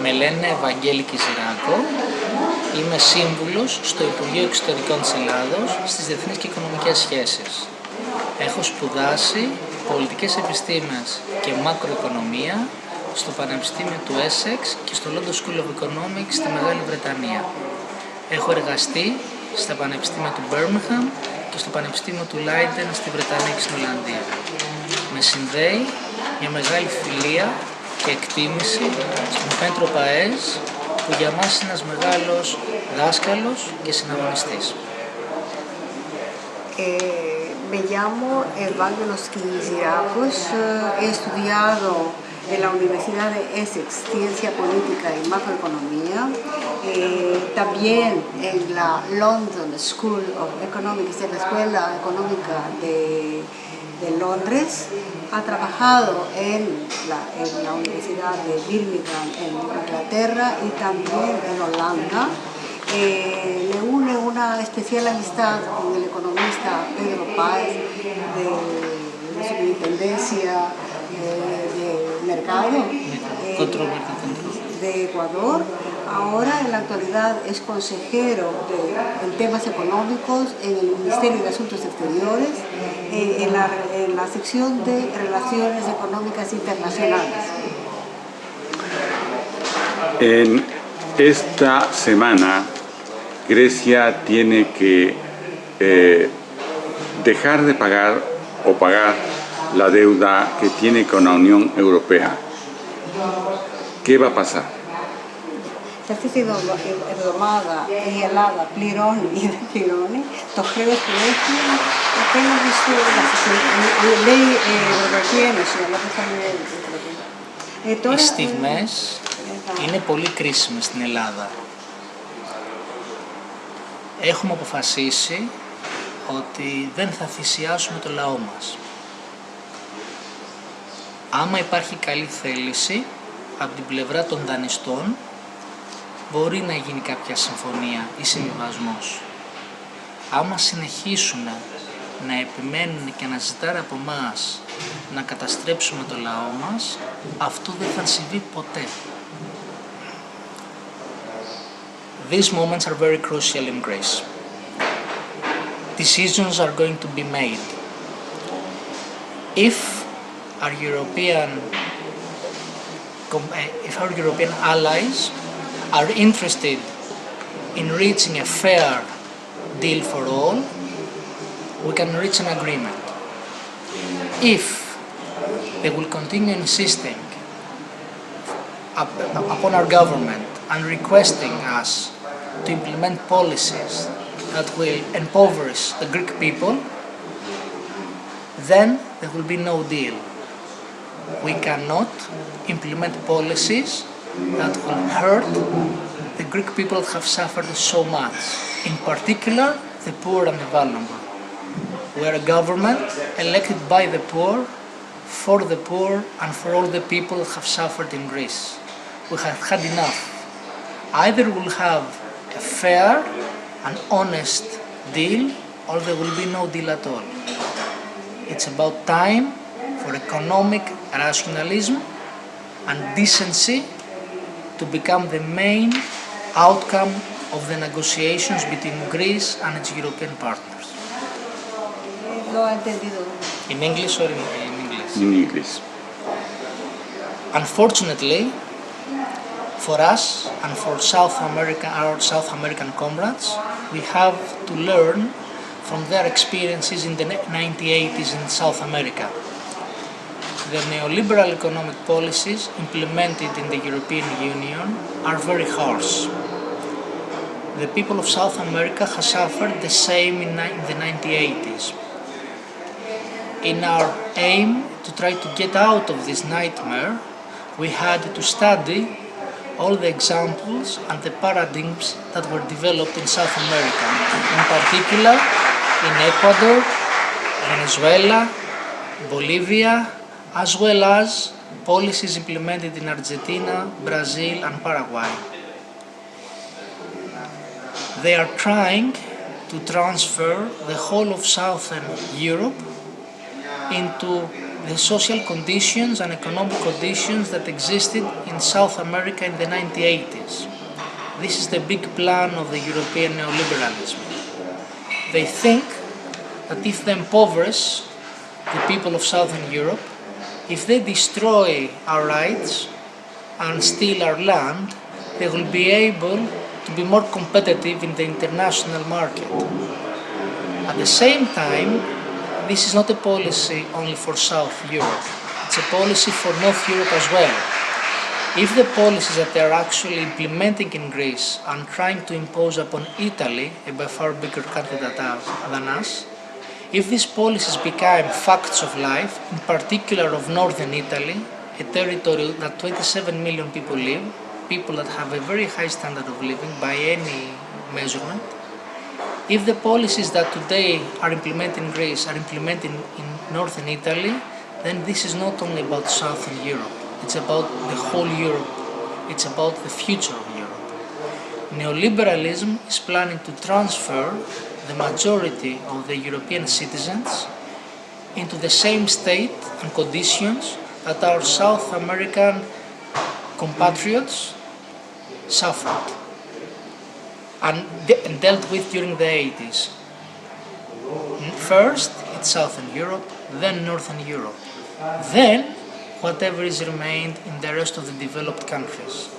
Με λένε Ευαγγέλη Κιζηράκο, είμαι σύμβουλος στο Υπουργείο Εξωτερικών της Ελλάδος στις Διεθνείς και Οικονομικές Σχέσεις. Έχω σπουδάσει πολιτικές επιστήμες και μακροοικονομία στο Πανεπιστήμιο του Essex και στο London School of Economics στη Μεγάλη Βρετανία. Έχω εργαστεί στα Πανεπιστήμια του Birmingham και στο Πανεπιστήμιο του Leiden στη Βρετανία και στην Ολλανδία. Με συνδέει μια μεγάλη φιλία και εκτίμηση στον Πέντρο Παέζ, που για μας είναι ένας μεγάλος δάσκαλος και συναγωνιστής. Me llamo Evangelos he estudiado en la Universidad de Essex Ciencia Política y Macroeconomía, también en la London School of Economics, en la Escuela Económica de Londres. Ha trabajado en la Universidad de Birmingham en Inglaterra y también en Holanda. Le une una especial amistad con el economista Pedro Páez de la Superintendencia de Mercado de Ecuador. Ahora en la actualidad es consejero en temas económicos en el Ministerio de Asuntos Exteriores, en la sección de Relaciones Económicas Internacionales. En esta semana Grecia tiene que dejar de pagar o pagar la deuda que tiene con la Unión Europea. ¿Qué va a pasar? Σε αυτή τη εβδομάδα η Ελλάδα πληρώνει ή δεν πληρώνει το χρέος που έχει απέναντι λέει η Ευρωπαϊκή Ένωση, αλλά δεν θα είναι. Οι στιγμές είναι πολύ κρίσιμες στην Ελλάδα. Έχουμε αποφασίσει ότι δεν θα θυσιάσουμε το λαό μας. Άμα υπάρχει καλή θέληση από την πλευρά των δανειστών, μπορεί να γίνει κάποια συμφωνία ή συμβιβασμός. Άμα συνεχίσουν να επιμένουν και να ζητάνε από εμάς να καταστρέψουμε το λαό μας, αυτό δεν θα συμβεί ποτέ. These moments are very crucial in Greece. Decisions are going to be made. If our European allies are interested in reaching a fair deal for all, we can reach an agreement. If they will continue insisting upon our government and requesting us to implement policies that will impoverish the Greek people, then there will be no deal. We cannot implement policies that will hurt the Greek people that have suffered so much, in particular the poor and the vulnerable. We are a government elected by the poor, for the poor and for all the people that have suffered in Greece. We have had enough. Either we'll have a fair and honest deal, or there will be no deal at all. It's about time for economic rationalism and decency to become the main outcome of the negotiations between Greece and its European partners. Lo ha entendido. In English or in English? In English. Unfortunately, for us and for our South American comrades, we have to learn from their experiences in the 1980s in South America. The neoliberal economic policies implemented in the European Union are very harsh. The people of South America have suffered the same in the 1980s. In our aim to try to get out of this nightmare, we had to study all the examples and the paradigms that were developed in South America, in particular in Ecuador, Venezuela, Bolivia, as well as policies implemented in Argentina, Brazil and Paraguay. They are trying to transfer the whole of Southern Europe into the social conditions and economic conditions that existed in South America in the 1980s. This is the big plan of the European neoliberalism. They think that if they impoverish the people of Southern Europe, if they destroy our rights and steal our land, they will be able to be more competitive in the international market. At the same time, this is not a policy only for South Europe, it's a policy for North Europe as well. If the policies that they are actually implementing in Greece and trying to impose upon Italy, a by far bigger country than us, if these policies become facts of life, in particular of northern Italy, a territory that 27 million people live, people that have a very high standard of living by any measurement, if the policies that today are implemented in Greece are implemented in northern Italy, then this is not only about Southern Europe, it's about the whole Europe, it's about the future of Europe. Neoliberalism is planning to transfer the majority of the European citizens into the same state and conditions that our South American compatriots suffered and dealt with during the 80s. First, it's Southern Europe, then Northern Europe, then whatever is remained in the rest of the developed countries.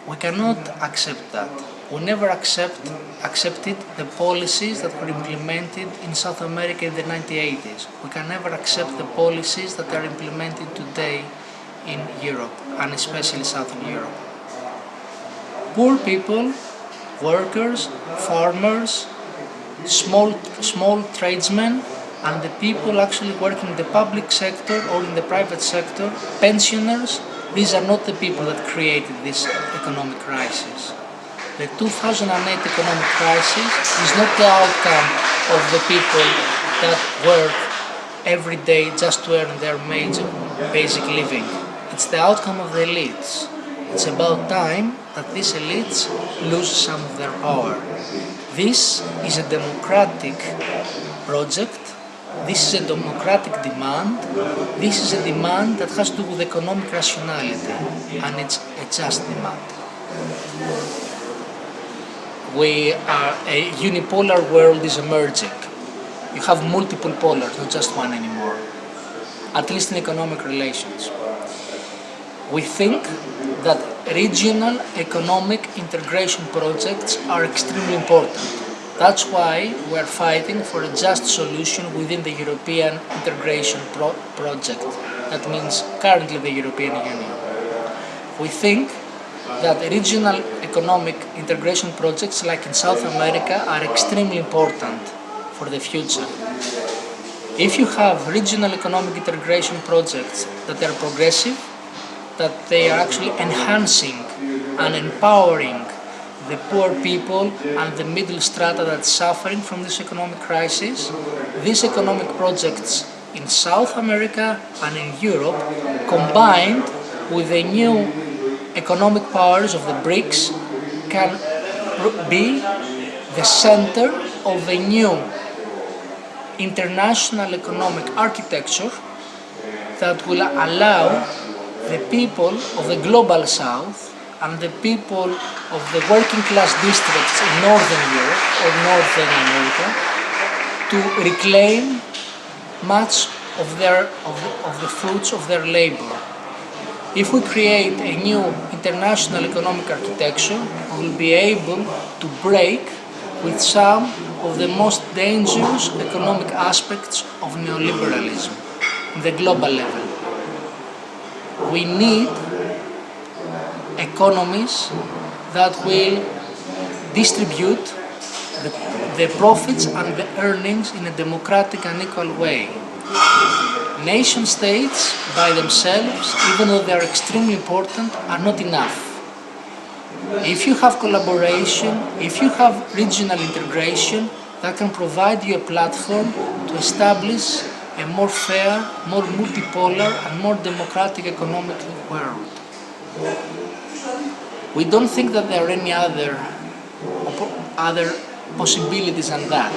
We cannot accept that. We never accepted the policies that were implemented in South America in the 1980s. We can never accept the policies that are implemented today in Europe, and especially Southern Europe. Poor people, workers, farmers, small tradesmen, and the people actually working in the public sector or in the private sector, pensioners, these are not the people that created this economic crisis. The 2008 economic crisis is not the outcome of the people that work every day just to earn their basic living. It's the outcome of the elites. It's about time that these elites lose some of their power. This is a democratic project. This is a democratic demand. This is a demand that has to do with economic rationality, and it's a just demand. A unipolar world is emerging. You have multiple polars, not just one anymore, at least in economic relations. We think that regional economic integration projects are extremely important. That's why we're fighting for a just solution within the European integration project. That means currently the European Union. We think that regional economic integration projects like in South America are extremely important for the future. If you have regional economic integration projects that are progressive, that they are actually enhancing and empowering the poor people and the middle strata that's suffering from this economic crisis, these economic projects in South America and in Europe, combined with the new economic powers of the BRICS, can be the center of a new international economic architecture that will allow the people of the global South and the people of the working class districts in Northern Europe or Northern America to reclaim much of the fruits of their labor. If we create a new international economic architecture, we will be able to break with some of the most dangerous economic aspects of neoliberalism on the global level. We need economies that will distribute the profits and the earnings in a democratic and equal way. Nation states by themselves, even though they are extremely important, are not enough. If you have collaboration, if you have regional integration, that can provide you a platform to establish a more fair, more multipolar and more democratic economic world. We don't think that there are any other possibilities than that.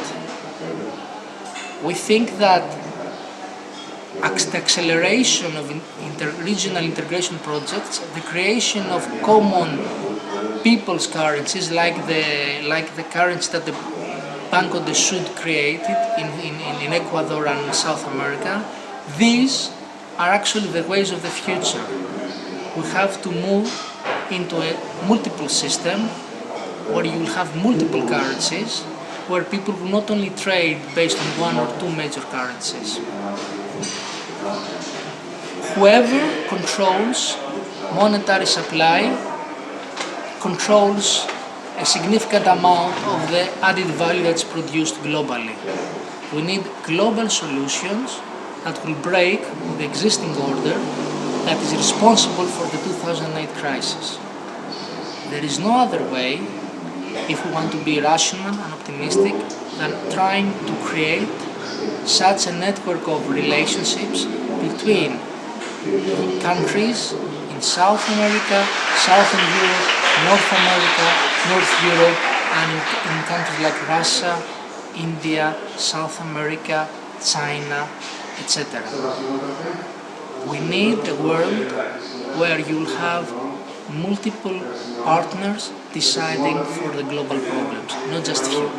We think that the acceleration of regional integration projects, the creation of common people's currencies like the currency that the Banco de Sud created in Ecuador and South America. These are actually the ways of the future. We have to move into a multiple system where you will have multiple currencies, where people will not only trade based on one or two major currencies. Whoever controls monetary supply controls a significant amount of the added value that's produced globally. We need global solutions that will break the existing order that is responsible for the 2008 crisis. There is no other way, if we want to be rational and optimistic, than trying to create such a network of relationships between countries in South America, Southern Europe, North America, North Europe, and in countries like Russia, India, South America, China, etc. We need a world where you'll have multiple partners deciding for the global problems, not just few.